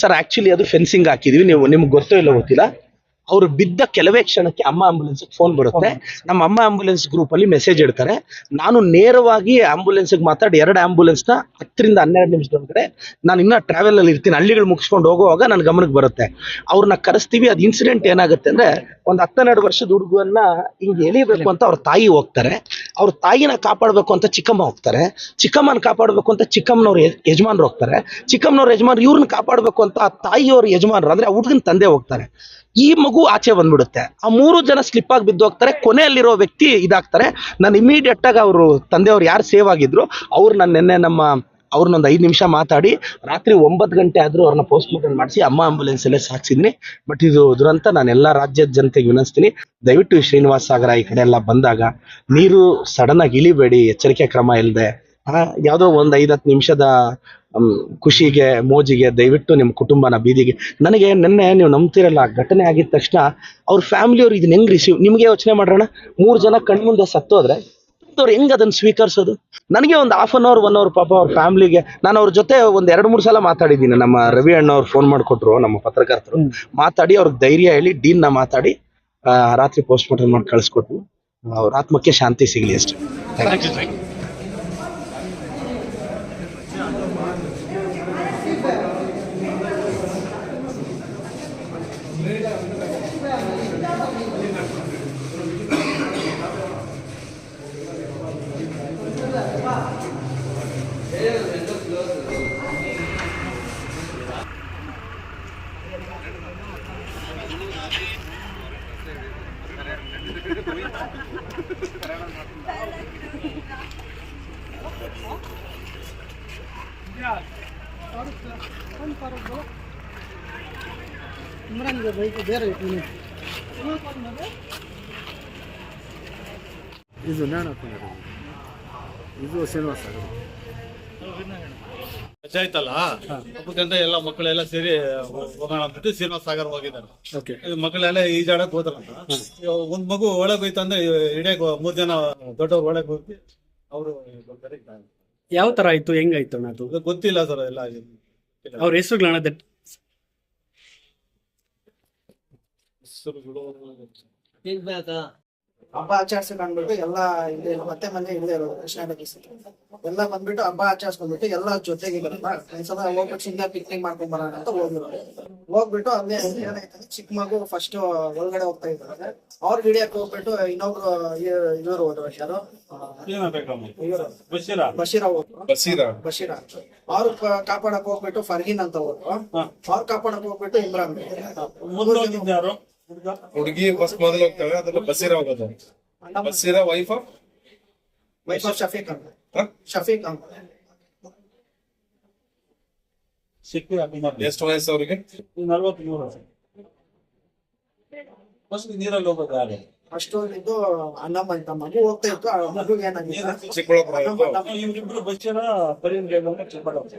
Sir actually ಅದು fencing ಹಾಕಿದೀವಿ, ನಿಮ್ಗೆ ಗೊತ್ತೋ ಇಲ್ಲ ಗೊತ್ತಿಲ್ಲ. ಅವ್ರು ಬಿದ್ದ ಕೆಲವೇ ಕ್ಷಣಕ್ಕೆ ಅಮ್ಮ ಆಂಬುಲೆನ್ಸ್ ಫೋನ್ ಬರುತ್ತೆ. ನಮ್ಮ ಅಮ್ಮ ಆಂಬುಲೆನ್ಸ್ ಗ್ರೂಪ್ ಅಲ್ಲಿ ಮೆಸೇಜ್ ಇಡ್ತಾರೆ. ನಾನು ನೇರವಾಗಿ ಆಂಬುಲೆನ್ಸ್ ಮಾತಾಡಿ 2 ಆಂಬುಲೆನ್ಸ್ ನ 10 ರಿಂದ 12 ನಿಮಿಷದೊಳಗಡೆ ನಾನು ಇನ್ನ ಟ್ರಾವೆಲ್ ಅಲ್ಲಿ ಇರ್ತೀನಿ, ಹಳ್ಳಿಗಳು ಮುಗಿಸ್ಕೊಂಡು ಹೋಗುವಾಗ ನನ್ನ ಗಮನಕ್ಕೆ ಬರುತ್ತೆ. ಅವ್ರನ್ನ ಕರೆಸ್ತೀವಿ. ಅದ್ ಇನ್ಸಿಡೆಂಟ್ ಏನಾಗುತ್ತೆ ಅಂದ್ರೆ, ಒಂದು 12 ವರ್ಷದ ಹುಡುಗನ್ನ ಹಿಂಗೆ ಎಳಿಬೇಕು ಅಂತ ಅವ್ರ ತಾಯಿ ಹೋಗ್ತಾರೆ. ಅವ್ರ ತಾಯಿನ ಕಾಪಾಡಬೇಕು ಅಂತ ಚಿಕ್ಕಮ್ಮ ಹೋಗ್ತಾರೆ. ಚಿಕ್ಕಮ್ಮನ ಕಾಪಾಡಬೇಕು ಅಂತ ಚಿಕ್ಕಮ್ಮನವ್ರ ಯಜಮಾನ್ರು ಹೋಗ್ತಾರೆ. ಚಿಕ್ಕಮ್ಮನವ್ರ ಯಜಮಾನ್ರು ಇವ್ರನ್ನ ಕಾಪಾಡಬೇಕು ಅಂತ ಆ ತಾಯಿಯವ್ರ ಯಜಮಾನ್ರು ಅಂದ್ರೆ ಆ ಹುಡುಗನ ತಂದೆ ಹೋಗ್ತಾರೆ. ಈ ಮಗು ಆಚೆ ಬಂದ್ಬಿಡುತ್ತೆ. ಆ 3 ಜನ ಸ್ಲಿಪ್ ಆಗಿ ಬಿದ್ದು ಹೋಗ್ತಾರೆ. ಕೊನೆಯಲ್ಲಿರೋ ವ್ಯಕ್ತಿ ಇದಾಗ್ತಾರೆ. ನಾನು ಇಮಿಡಿಯೇಟ್ ಆಗಿ ಅವರು ತಂದೆಯವ್ರು ಯಾರು ಸೇವ್ ಆಗಿದ್ರು ಅವ್ರು ನಿನ್ನೆ ಅವ್ರನ್ನೊಂದು 5 ನಿಮಿಷ ಮಾತಾಡಿ ರಾತ್ರಿ 9 ಗಂಟೆ ಆದ್ರೂ ಅವ್ರನ್ನ ಪೋಸ್ಟ್ ಮಾರ್ಟಮ್ ಮಾಡಿಸಿ ಅಮ್ಮ ಆಂಬುಲೆನ್ಸ್ ಅಲ್ಲೇ ಸಾಕ್ಸಿದ್ದೀನಿ. ಬಟ್ ಇದು ದುರಂತ. ನಾನು ಎಲ್ಲಾ ರಾಜ್ಯದ ಜನತೆಗೆ ವಿನಂತಿಸ್ತೀನಿ, ದಯವಿಟ್ಟು ಶ್ರೀನಿವಾಸ ಸಾಗರ ಈ ಕಡೆ ಎಲ್ಲ ಬಂದಾಗ ನೀರು ಸಡನ್ ಆಗಿ ಇಳಿಬೇಡಿ, ಎಚ್ಚರಿಕೆ ಕ್ರಮ ಇಲ್ಲದೆ. ಯಾವುದೋ ಒಂದು 5-10 ನಿಮಿಷದ ಖುಷಿಗೆ ಮೋಜಿಗೆ ದಯವಿಟ್ಟು ನಿಮ್ಮ ಕುಟುಂಬನ ಬೀದಿಗೆ. ನನಗೆ ನಿನ್ನೆ ನೀವು ನಂಬ್ತಿರಲ್ಲ, ಘಟನೆ ಆಗಿದ ತಕ್ಷಣ ಅವ್ರ ಫ್ಯಾಮಿಲಿಯವ್ರು ಇದನ್ನ ಹೆಂಗ್ ನಿಮ್ಗೆ ಯೋಚನೆ ಮಾಡೋಣ, 3 ಜನ ಕಣ್ಮುಂದೆ ಸತ್ತೋದ್ರೆ ಅವ್ರು ಹೆಂಗ್ ಅದನ್ನ ಸ್ವೀಕರಿಸೋದು? ನನಗೆ ಒಂದು 1/2 ಅವರ್ 1 ಅವರ್ ಪಾಪ ಅವ್ರ ಫ್ಯಾಮಿಲಿಗೆ ನಾನು ಅವ್ರ ಜೊತೆ ಒಂದು 2-3 ಸಲ ಮಾತಾಡಿದ್ದೀನಿ. ನಮ್ಮ ರವಿ ಅಣ್ಣ ಅವ್ರು ಫೋನ್ ಮಾಡಿಕೊಟ್ರು, ನಮ್ಮ ಪತ್ರಕರ್ತರು ಮಾತಾಡಿ ಅವ್ರಿಗೆ ಧೈರ್ಯ ಹೇಳಿ ಡೀನ್ ನ ಮಾತಾಡಿ ರಾತ್ರಿ ಪೋಸ್ಟ್ ಮಾರ್ಟಮ್ ಮಾಡಿ ಕಳಿಸ್ಕೊಟ್ರು. ಅವ್ರ ಆತ್ಮಕ್ಕೆ ಶಾಂತಿ ಸಿಗ್ಲಿ ಅಷ್ಟೇ. ಇದು ಇದು ಶ್ರೀನಿವಾಸ ರಜೆ ಆಯ್ತಲ್ಲ, ಹಬ್ಬಕ್ಕಂತ ಎಲ್ಲ ಮಕ್ಕಳೆಲ್ಲ ಸೇರಿ ಹೋಗೋಣ ಅಂದ್ಬಿಟ್ಟು ಶ್ರೀನಿವಾಸ ಸಾಗರ್ ಹೋಗಿದ್ದಾರೆ. ಮಕ್ಕಳೆಲ್ಲ ಈಜಾಡಕ್ ಹೋದ್ರಂತ. ಒಂದ್ ಮಗು ಒಳಗ್ ಹೋಯ್ತು ಅಂದ್ರೆ ಇಡೀ 3 ಜನ ದೊಡ್ಡವ್ರು ಒಳಗ್ ಹೋಗಿ ಅವರು ಯಾವ ತರ ಆಯ್ತು, ಹೆಂಗಾಯ್ತು ಅದು ಗೊತ್ತಿಲ್ಲ ಸರ್. ಎಲ್ಲ ಅವ್ರ ಹೆಸರುಗಳನ್ನ ಹಬ್ಬ ಆಚರಿಸಕ್ ಅಂದ್ಬಿಟ್ಟು ಎಲ್ಲ ಇಲ್ಲಿ ಮತ್ತೆ ಮನೆ ಇಲ್ಲದೆ ಇರೋದು ಕೃಷ್ಣ ಎಲ್ಲ ಬಂದ್ಬಿಟ್ಟು ಹಬ್ಬ ಆಚರಿಸ್ಕೊಂಡ್ಬಿಟ್ಟು ಎಲ್ಲ ಜೊತೆಗೆ ಒಂದ್ಸಲ ಹೋಗ್ಬಿಟ್ಟು ಸುಮ್ಮನೆ ಪಿಕ್ನಿಕ್ ಮಾಡ್ಕೊಂಡ್ ಬರೋಣ ಅಂತ ಹೋಗ್ಬಿಟ್ಟು ಅಲ್ಲೇ ಏನಾಯ್ತಂದ್ರೆ ಚಿಕ್ಕ ಮಗು ಫಸ್ಟ್ ಒಳಗಡೆ ಹೋಗ್ತಾ ಇದ್ದಾರೆ. ಅವ್ರ ಹಿಡಿಯಕ್ ಹೋಗ್ಬಿಟ್ಟು ಇನ್ನೊಬ್ರು ಇವರು ಹೋದ್ರು, ಯಾರು ಬಶೀರಾ ಅವ್ರು ಕಾಪಾಡಕ್ ಹೋಗ್ಬಿಟ್ಟು ಫರ್ಹೀನ್ ಅಂತ ಹೋದ್ರು. ಅವ್ರು ಕಾಪಾಡಕ್ ಹೋಗ್ಬಿಟ್ಟು ಇಮ್ರಾನ್. ಹುಡುಗಿ ಫಸ್ಟ್ ಮೊದಲು ಹೋಗ್ತಾಳೆ, ಅದನ್ನ ಬಸೀರಾ ಹೋಗೋದು. ಬಸೀರಾ ವೈಫ್ ಆಫ್ ಶಫೀಕ್ ಅಂತ. ಎಷ್ಟು ವಯಸ್ಸು ಅವ್ರಿಗೆ? 43 ಫಸ್ಟ್ ನೀರಲ್ಲಿ ಹೋಗೋದು ಯಾರು? ಅಷ್ಟು ಇದು ಅನ್ನಮ್ಮ ಅಂತ ಮಗು ಹೋಗ್ತಾ ಇತ್ತು. ಆ ಮಗುಗೆ ಏನಾಗಿದೆ ಚಿಕ್ಕಬಳ್ಳಾಪುರ. ಇವ್ರಿಬ್ರು ಬಸ್ಸಿನ ಪರಿಣಾಮ ಚಿಕ್ಕಬಳ್ಳಾಪುರ.